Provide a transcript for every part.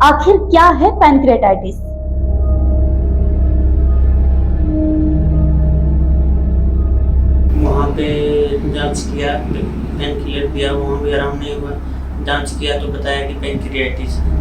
आखिर क्या है पैंक्रेटाइटिस? वहाँ पे जांच किया, पेन किलर दिया, वहाँ भी आराम नहीं हुआ। जांच किया तो बताया कि पैंक्रियाटिस है।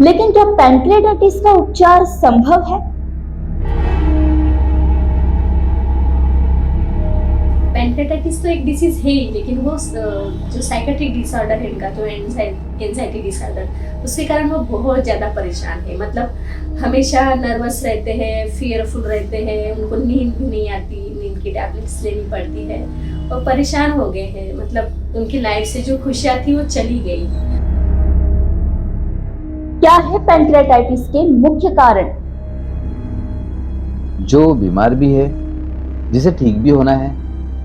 लेकिन क्या पैंक्रेटाइटिस का उपचार संभव है? पैंक्रेटाइटिस तो एक डिसीज है ही, लेकिन वो जो साइकेट्रिक डिसऑर्डर है इनका, जो एंजाइटी डिसऑर्डर, उसके कारण वो बहुत ज़्यादा परेशान है। मतलब हमेशा नर्वस रहते हैं, फियरफुल रहते हैं, उनको नींद भी नहीं आती, नींद की टैबलेट्स लेनी पड़ती है और परेशान हो गए हैं। मतलब उनकी लाइफ से जो खुशियाँ थी वो चली गई। क्या है पैंक्रेटाइटिस के मुख्य कारण? जो बीमार भी है, जिसे ठीक भी होना है,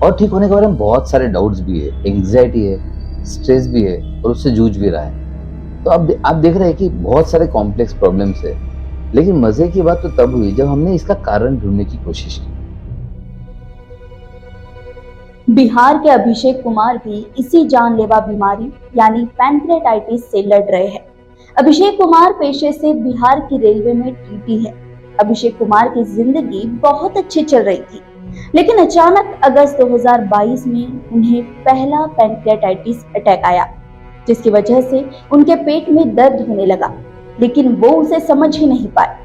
और ठीक होने के बारे में बहुत सारे डाउट्स भी है, एंग्जाइटी है, स्ट्रेस भी है और उससे जूझ भी रहा है। तो अब आप देख रहे हैं कि बहुत सारे कॉम्प्लेक्स प्रॉब्लम्स है। लेकिन मजे की बात तो तब हुई जब हमने इसका कारण ढूंढने की कोशिश की। बिहार के अभिषेक कुमार भी इसी जानलेवा बीमारी यानी पैंक्रेटाइटिस से लड़ रहे हैं। अभिषेक कुमार पेशे से बिहार की रेलवे में टीटी है। अभिषेक कुमार की जिंदगी बहुत अच्छी चल रही थी, लेकिन अचानक अगस्त 2022 में उन्हें पहला पैंक्रेटाइटिस अटैक आया, जिसकी वजह से उनके पेट में दर्द होने लगा, लेकिन वो उसे समझ ही नहीं पाए।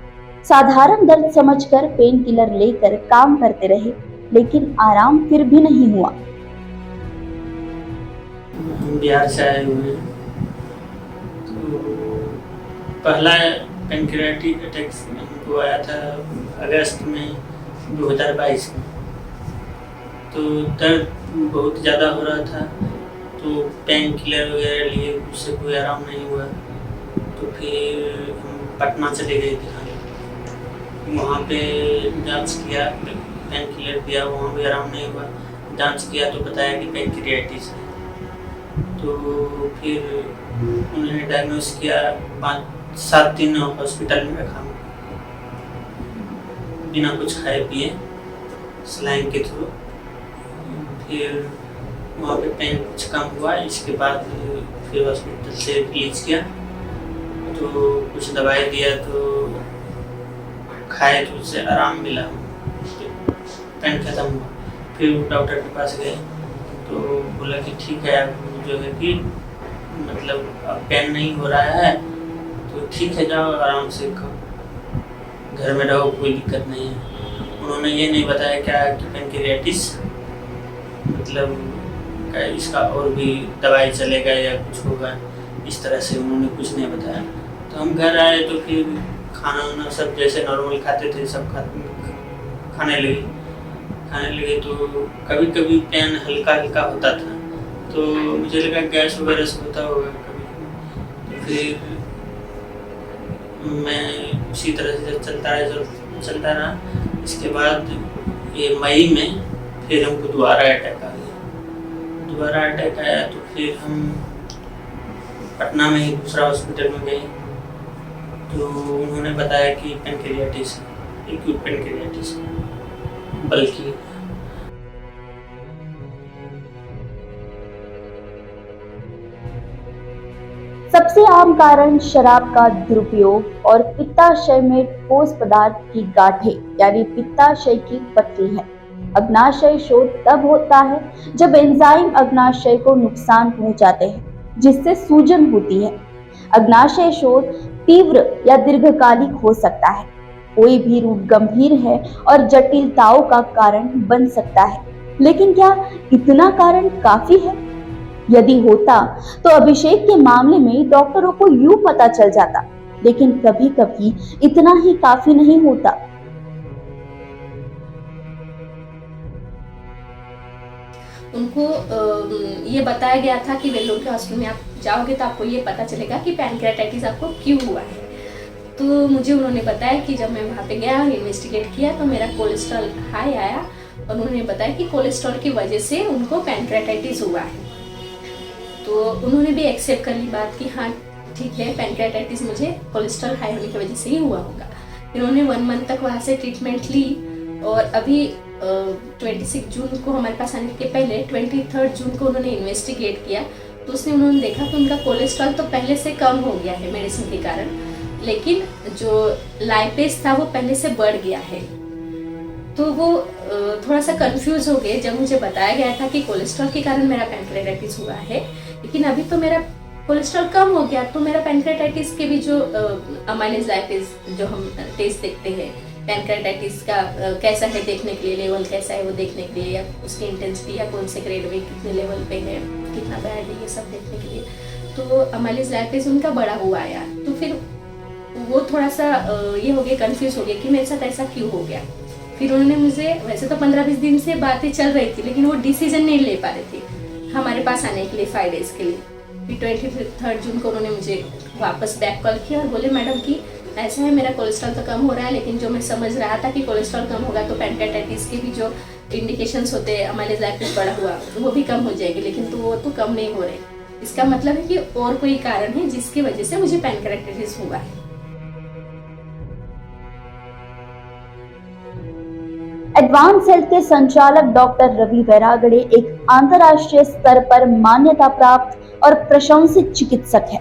साधारण दर्द समझकर पेन किलर लेकर काम करते रहे, लेकिन आराम फिर भी नहीं हुआ। हम बिहार से आए हुए हैं। तो पहला पैंक्रियाटिक अटैक हमको आया था अगस्त में 2022 में। तो दर्द बहुत ज़्यादा हो रहा था, तो पेन किलर वगैरह लिए, उससे कोई आराम नहीं हुआ। तो फिर हम पटना चले गए दिखाने। वहाँ पे जांच किया, पेन किलर दिया, वहाँ भी आराम नहीं हुआ। जांच किया तो बताया कि पैंक्रियाटिस है। तो फिर उन्होंने डायग्नोस किया, 5-7 दिन हॉस्पिटल में रखा, बिना कुछ खाए पिए, सलाइन के थ्रू। फिर वहाँ पे पेन कुछ कम हुआ। इसके बाद फिर हॉस्पिटल से रिलीज किया, तो कुछ दवाई दिया, तो खाए तो उससे आराम मिला, पेन खत्म हुआ। फिर डॉक्टर के पास गए तो बोला कि ठीक है, अब जो है कि मतलब अब पेन नहीं हो रहा है, तो ठीक है, जाओ आराम से खाओ, घर में रहो, कोई दिक्कत नहीं है। उन्होंने ये नहीं बताया क्या कि पैंक्रियाटिस मतलब क्या इसका और भी दवाई चलेगा या कुछ होगा, इस तरह से उन्होंने कुछ नहीं बताया। तो हम घर आए तो फिर खाना वाना सब जैसे नॉर्मल खाते थे, सब खाने लगे। तो कभी कभी पेन हल्का हल्का होता था, तो मुझे लगा गैस वगैरह से होता होगा कभी। तो फिर मैं उसी तरह से चलता रहा। इसके बाद ये मई में फिर हमको दोबारा अटैक आ गया। दोबारा अटैक आया तो फिर हम पटना में ही दूसरा हॉस्पिटल में गए, तो उन्होंने बताया कि पैंक्रियाटिस है, एक्यूट पैंक्रियाटिस है, बल्कि सबसे आम कारण शराब का दुरुपयोग और पित्ताशय में ठोस पदार्थ की गांठें यानी पित्ताशय की पथरी है। अग्नाशय शोथ तब होता है जब एंजाइम अग्नाशय को नुकसान पहुंचाते हैं, जिससे सूजन होती है। अग्नाशय शोथ तीव्र या दीर्घकालिक हो सकता है। कोई भी रूप गंभीर है और जटिलताओं का कारण बन सकता है, लेकिन क्या इतना कारण काफी है? यदि होता तो अभिषेक के मामले में डॉक्टरों को यूं पता चल जाता, लेकिन कभी कभी इतना ही काफी नहीं होता। उनको ये बताया गया था कि वेल्लोर के हॉस्पिटल में आप जाओगे तो आपको ये पता चलेगा कि पैंक्रियाटाइटिस आपको क्यों हुआ है। तो मुझे उन्होंने बताया कि जब मैं वहाँ पे गया और इन्वेस्टिगेट किया तो मेरा कोलेस्ट्रॉल हाई आया, और उन्होंने बताया कि कोलेस्ट्रॉल की वजह से उनको पैंक्रियाटाइटिस हुआ है। तो उन्होंने भी एक्सेप्ट कर ली बात कि हाँ ठीक है, पैंक्रियाटाइटिस मुझे कोलेस्ट्रॉल हाई होने की वजह से ही हुआ होगा। फिर उन्होंने 1 मंथ तक वहाँ से ट्रीटमेंट ली, और अभी 26 जून को हमारे पास आने के पहले 23 जून को उन्होंने इन्वेस्टिगेट किया तो उसने उन्होंने देखा कि उनका कोलेस्ट्रॉल तो पहले से कम हो गया है मेडिसिन के कारण, लेकिन जो लाइपेज था वो पहले से बढ़ गया है। तो वो थोड़ा सा कंफ्यूज हो गए जब मुझे बताया गया था कि कोलेस्ट्रॉल के कारण मेरा पैंक्रेटाइटिस हुआ है, लेकिन अभी तो मेरा कोलेस्ट्रॉल कम हो गया, तो मेरा पैंक्रेटाइटिस के भी जो अमाइलेज लाइपेज जो हम टेस्ट देखते हैं पैंक्रेटाइटिस का कैसा है देखने के लिए, लेवल कैसा है वो देखने के लिए, या उसकी इंटेंसिटी या कौन से ग्रेड में कितने लेवल पे है, कितना बैड है, ये सब देखने के लिए, तो अमाइलेज लाइपेज उनका बड़ा हुआ यार। तो फिर वो थोड़ा सा ये हो गया, कंफ्यूज हो गया कि मेरे साथ ऐसा क्यों हो गया। फिर उन्होंने मुझे, वैसे तो 15-20 दिन से बातें चल रही थी, लेकिन वो डिसीजन नहीं ले पा रहे थे हमारे पास आने के लिए 5 डेज के लिए। फिर 23 जून को उन्होंने मुझे वापस बैक कॉल किया और बोले मैडम कि ऐसा है, मेरा कोलेस्ट्रॉल तो कम हो रहा है, लेकिन जो मैं समझ रहा था कि कोलेस्ट्रॉल कम होगा तो पैंक्रेटाइटिस के भी जो इंडिकेशंस होते हैं, अमाइलेज लाइपेज बड़ा हुआ, वो भी कम हो जाएगी, लेकिन तो वो तो कम नहीं हो रहे। इसका मतलब है कि और कोई कारण है जिसकी वजह से मुझे पैंक्रेटाइटिस हुआ है। एडवांस हेल्थ के संचालक डॉक्टर रवि वैरागड़े एक अंतर्राष्ट्रीय स्तर पर मान्यता प्राप्त और प्रशंसित चिकित्सक है,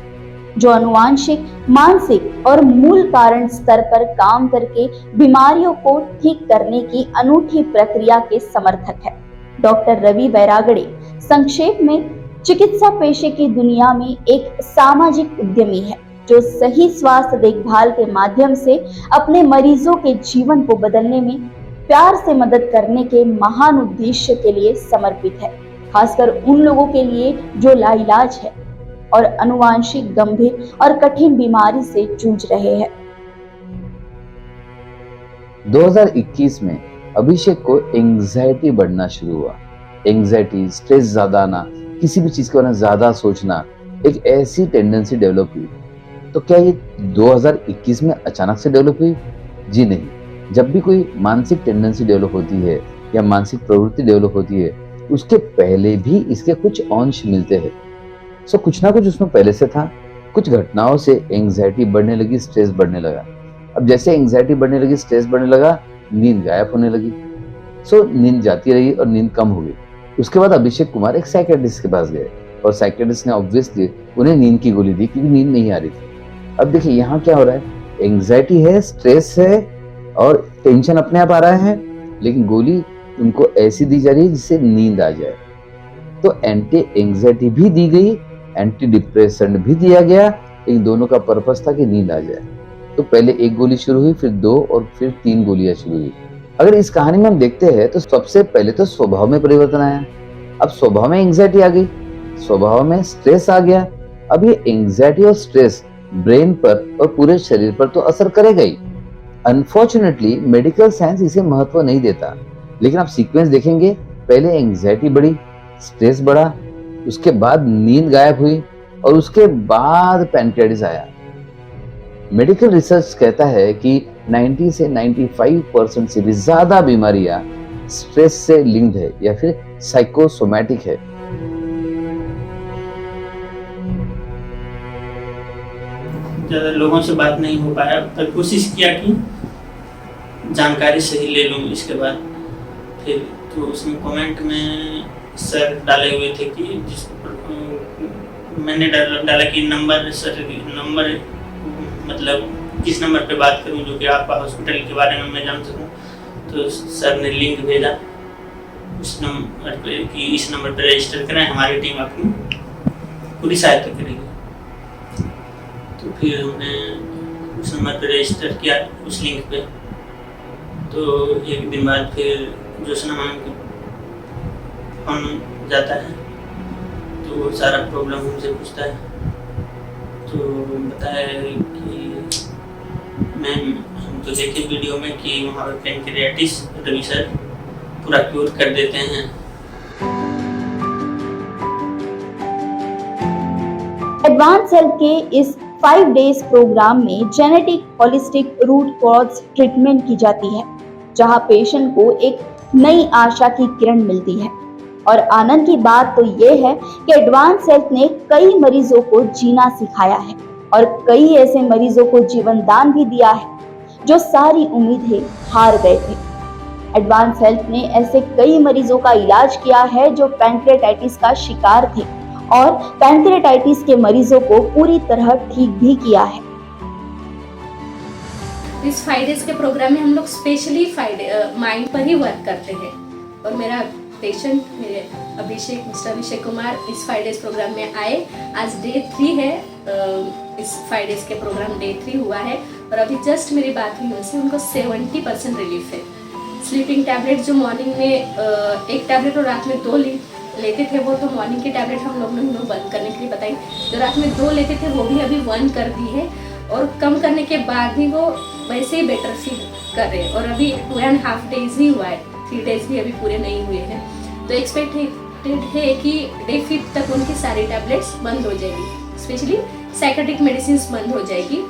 जो आनुवांशिक, मानसिक और मूल कारण स्तर पर काम करके बीमारियों को ठीक करने की अनूठी प्रक्रिया के समर्थक है। डॉक्टर रवि वैरागड़े संक्षेप में चिकित्सा पेशे की दुनिया में एक सामाजिक उद्यमी है, जो सही स्वास्थ्य देखभाल के माध्यम से अपने मरीजों के जीवन को बदलने में प्यार से मदद करने के महान उद्देश्य के लिए समर्पित है, खासकर उन लोगों के लिए जो लाइलाज है और आनुवांशिक गंभीर और कठिन बीमारी से जूझ रहे हैं। 2021 में अभिषेक को एंजाइटी बढ़ना शुरू हुआ। एंजाइटी, स्ट्रेस ज्यादा आना, किसी भी चीज के बारे में ज्यादा सोचना, एक ऐसी टेंडेंसी डेवलप हुई। तो क्या ये 2021 में अचानक से डेवलप हुई? जी नहीं। जब भी कोई मानसिक टेंडेंसी डेवलप होती है या मानसिक प्रवृत्ति डेवलप होती है, उसके पहले भी इसके कुछ अंश मिलते हैं। सो कुछ ना कुछ उसमें पहले से था। कुछ घटनाओं से एंजाइटी बढ़ने लगी, स्ट्रेस बढ़ने लगा। अब जैसे एंजाइटी बढ़ने लगी, स्ट्रेस बढ़ने लगा, नींद गायब होने लगी। सो नींद जाती रही और नींद कम हो गई। उसके बाद अभिषेक कुमार एक साइकियाट्रिस्ट के पास गए और साइकियाट्रिस्ट ने ऑब्वियसली उन्हें नींद की गोली दी, क्योंकि नींद नहीं आ रही थी। अब देखिए यहाँ क्या हो रहा है, एंजाइटी है, स्ट्रेस है और टेंशन अपने आप आ रहा है, लेकिन गोली उनको ऐसी दी जा रही है जिससे नींद आ जाए। तो एंटी एंजाइटी भी दी गई, एंटी डिप्रेसेंट भी दिया गया, लेकिन दोनों का पर्पस था कि नींद आ जाए। तो पहले एक गोली शुरू हुई, फिर 2 और फिर 3 गोलियां शुरू हुई। अगर इस कहानी में हम देखते हैं तो सबसे पहले तो स्वभाव में परिवर्तन आया। अब स्वभाव में एंजाइटी आ गई, स्वभाव में स्ट्रेस आ गया। अब ये एंजाइटी और स्ट्रेस ब्रेन पर और पूरे शरीर पर तो असर करेगा ही। अनफॉर्चुनेटली मेडिकल साइंस इसे महत्व नहीं देता, लेकिन आप सीक्वेंस देखेंगे, पहले एंजाइटी बढ़ी, स्ट्रेस बढ़ा, उसके बाद नींद गायब हुई और उसके बाद पैंक्रियाटिस आया। मेडिकल रिसर्च कहता है कि 90 से 95% से भी ज्यादा बीमारियां स्ट्रेस से लिंक्ड है या फिर साइकोसोमैटिक है। ज़्यादा लोगों से बात नहीं हो पाया, पर कोशिश किया कि जानकारी सही ले लूँ। इसके बाद फिर तो उसमें कमेंट में सर डाले हुए थे कि मैंने डाला कि नंबर मतलब किस नंबर पे बात करूं जो कि आपका हॉस्पिटल के बारे में मैं जान सकूं। तो सर ने लिंक भेजा उस नंबर पे कि इस नंबर पे रजिस्टर करें, हमारी टीम आपकी पूरी सहायता करेगी। तो फिर हमने उस नंबर पे रजिस्टर किया, उस लिंक पे। तो एक दिन बाद फिर जोशना मैम को फोन जाता है, तो वो सारा प्रॉब्लम हमसे पूछता है। तो बताया कि मैम हम तो देखे वीडियो में कि वहाँ पर पैंक्रियाटिस रवि सर पूरा क्योर कर देते हैं। एडवांस हेल्थ के इस 5 डेज प्रोग्राम में genetic holistic root cause treatment की जाती है, जहां पेशेंट को एक नई आशा की किरण मिलती है। और आनंद की बात तो ये है कि एडवांस हेल्थ ने कई मरीजों को जीना सिखाया है और कई ऐसे मरीजों को जीवन दान भी दिया है जो सारी उम्मीदें हार गए थे। एडवांस हेल्थ ने ऐसे कई मरीजों का इलाज किया है जो पैंक्रेटाइटिस का शिकार थे और पैंक्रेटाइटिस के मरीजों को पूरी तरह ठीक भी किया है। इस 5 डेज के प्रोग्राम में हम लोग स्पेशली माइंड पर ही वर्क करते हैं और मेरा पेशेंट मेरे मिस्टर अभिषेक कुमार इस 5 डेज प्रोग्राम में आए। आज डे 3 है, इस 5 डेज के प्रोग्राम डे 3 हुआ है और अभी जस्ट मेरी बात हुई उनसे, उनको 70% रिलीफ है। स्लीपिंग टैबलेट जो मॉर्निंग में एक टैबलेट और रात में 2 लेते थे, वो तो मॉर्निंग की टैबलेट हम लोग ने बंद करने के लिए बताई। जो रात में 2 लेते थे वो भी अभी 1 कर दी है और कम करने के बाद भी वो वैसे ही बेटर फील कर रहे हैं। और अभी 2.5 डेज ही हुआ है, 3 डेज भी अभी पूरे नहीं हुए हैं। तो एक्सपेक्टेड है कि डे 5 तक उनकी सारी टैबलेट्स बंद हो जाएगी, स्पेशली साइकेट्रिक मेडिसिन बंद हो जाएगी।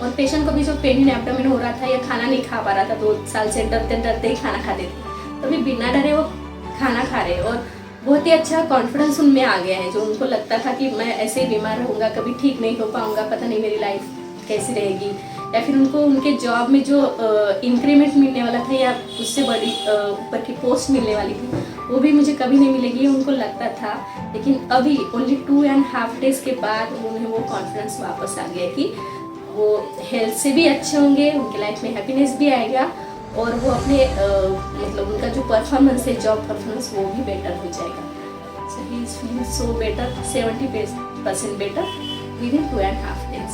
और पेशेंट को भी जो पेन इन एब्डोमेन हो रहा था या खाना नहीं खा पा रहा था, 2 साल से डरते ही खाना खाते थे, तो अभी बिना डरे वो खाना खा रहे हैं और बहुत ही अच्छा कॉन्फिडेंस उनमें आ गया है। जो उनको लगता था कि मैं ऐसे ही बीमार रहूँगा, कभी ठीक नहीं हो पाऊँगा, पता नहीं मेरी लाइफ कैसी रहेगी, या फिर उनको उनके जॉब में जो इंक्रीमेंट मिलने वाला था या उससे बड़ी ऊपर की पोस्ट मिलने वाली थी, वो भी मुझे कभी नहीं मिलेगी, उनको लगता था। लेकिन अभी ओनली 2.5 डेज के बाद उन्हें वो कॉन्फिडेंस वापस आ गया कि वो हेल्थ से भी अच्छे होंगे, उनके लाइफ में हैप्पीनेस भी आएगा और वो अपने मतलब उनका जो परफॉर्मेंस है, जॉब परफॉर्मेंस, वो भी बेटर हो जाएगा। So he is feeling so better, 70% better within 2.5 days.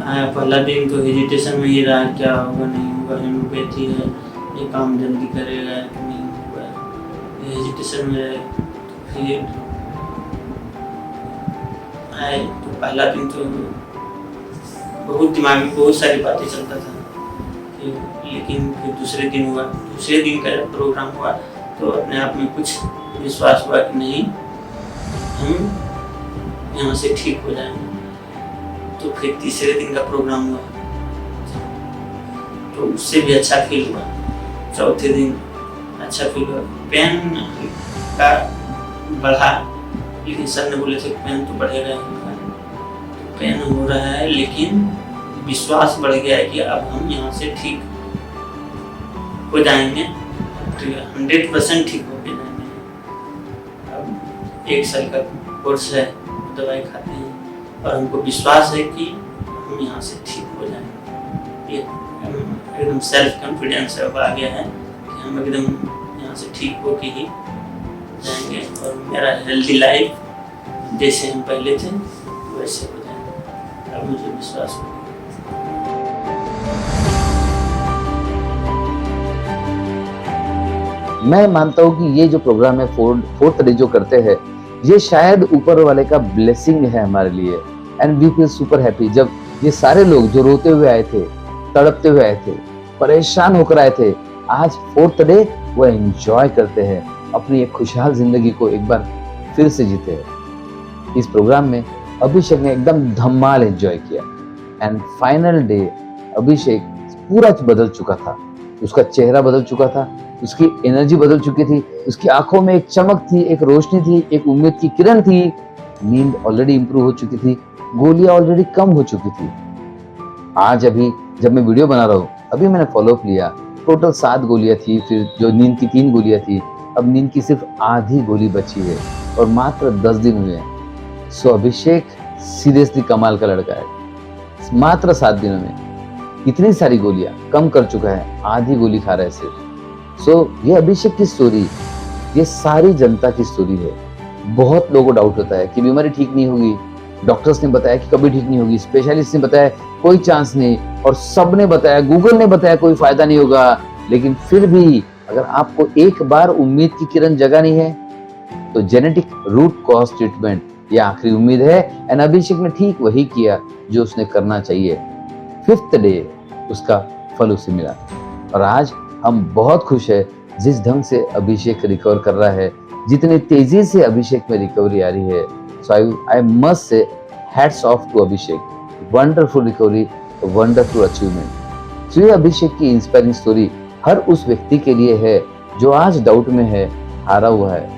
आया पहला दिन तो हेजिटेशन में ही रहा, क्या होगा नहीं होगा, हेमोपैथी है, ये काम जल्दी करेगा कि नहीं होगा, हेजिटेशन में रहे। तो फिर आए तो पहला दिन तो बहुत दिमाग में बहुत सारी बातें चलता था लेकिन फिर दूसरे दिन का जब प्रोग्राम हुआ तो अपने आप में कुछ विश्वास हुआ कि नहीं, हम यहाँ से ठीक हो जाएंगे। तो फिर तीसरे दिन का प्रोग्राम हुआ तो उससे भी अच्छा फील हुआ। चौथे दिन अच्छा फील हुआ, पेन का बढ़ा, लेकिन सर ने बोले थे पेन तो बढ़ेगा, तो पेन हो रहा है लेकिन विश्वास बढ़ गया है कि अब हम यहाँ से ठीक हो जाएंगे, 100% ठीक हो जाएंगे। अब 1 साल का कोर्स है, दवाई खाते हैं और हमको विश्वास है कि हम यहाँ से ठीक हो जाएंगे। ये एकदम सेल्फ कॉन्फिडेंस अब आ गया है कि हम एकदम यहाँ से ठीक हो के ही जाएंगे और मेरा हेल्दी लाइफ जैसे हम पहले थे वैसे हो जाएंगे। अब मुझे विश्वास हो। मैं मानता हूँ कि ये जो प्रोग्राम है फोर्थ डे जो करते हैं, ये शायद ऊपर वाले का ब्लेसिंग है हमारे लिए। And we feel super happy जब ये सारे लोग जो रोते हुए आए थे, तड़पते हुए आए थे, परेशान होकर आए थे, आज 4th डे वो एंजॉय करते हैं, अपनी एक खुशहाल जिंदगी को एक बार फिर से जीते हैं। इस प्रोग्राम में अभिषेक ने एकदम धमाल एंजॉय किया। एंड फाइनल डे अभिषेक पूरा बदल चुका था, उसका चेहरा बदल चुका था, उसकी एनर्जी बदल चुकी थी, उसकी आंखों में एक चमक थी, एक रोशनी थी, एक उम्मीद की किरण थी। नींद ऑलरेडी इंप्रूव हो चुकी थी, गोलियां ऑलरेडी कम हो चुकी थी। आज अभी जब मैं वीडियो बना रहा हूँ, अभी मैंने फॉलोअप लिया, टोटल 7 गोलियां थी, फिर जो नींद की 3 गोलियां थी, अब नींद की सिर्फ आधी गोली बची है और मात्र 10 दिन हुए हैं। सो अभिषेक सीरियसली कमाल का लड़का है। मात्र 7 दिनों में इतनी सारी गोलियां कम कर चुका है, आधी गोली खा रहा है सिर्फ। ये अभिषेक की स्टोरी, ये सारी जनता की स्टोरी है। बहुत लोगों को डाउट होता है कि बीमारी ठीक नहीं होगी, डॉक्टर्स ने बताया कि कभी ठीक नहीं होगी, स्पेशलिस्ट ने बताया कोई चांस नहीं, और सब ने बताया, गूगल ने बताया कोई फायदा नहीं होगा। लेकिन फिर भी अगर आपको एक बार उम्मीद की किरण जगानी है तो जेनेटिक रूट कॉज ट्रीटमेंट ये आखिरी उम्मीद है। एंड अभिषेक ने ठीक वही किया जो उसने करना चाहिए। 5th डे उसका फल उसे मिला और आज हम बहुत खुश है जिस ढंग से अभिषेक रिकवर कर रहा है, जितनी तेजी से अभिषेक में रिकवरी आ रही है। So I must say hats off to Abhishek, wonderful recovery, wonderful achievement. So ये अभिषेक की इंस्पायरिंग स्टोरी हर उस व्यक्ति के लिए है जो आज डाउट में है, हारा हुआ है।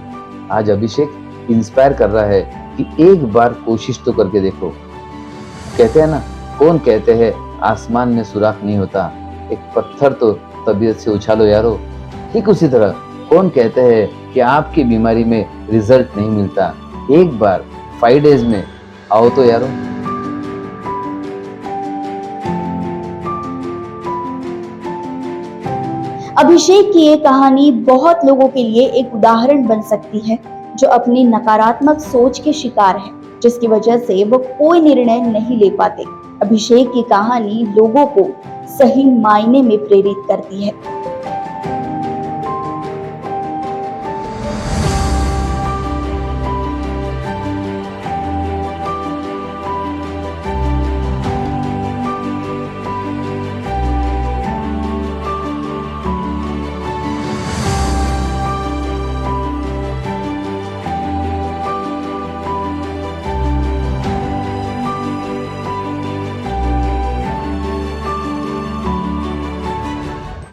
आज अभिषेक इंस्पायर कर रहा है कि एक बार कोशिश तो करके देखो। कहते हैं ना, कौन कहते हैं आसमान में सुराख नहीं होता, एक पत्थर तो तबीयत से उछालो यारो। ठीक उसी तरह कौन कहते हैं कि आपकी बीमारी में रिजल्ट नहीं मिलता, एक बार 5 डेज में आओ तो यारो। अभिषेक की ये कहानी बहुत लोगों के लिए एक उदाहरण बन सकती है जो अपनी नकारात्मक सोच के शिकार है, जिसकी वजह से वो कोई निर्णय नहीं ले पाते। अभिषेक की कहानी लोगों को सही मायने में प्रेरित करती है।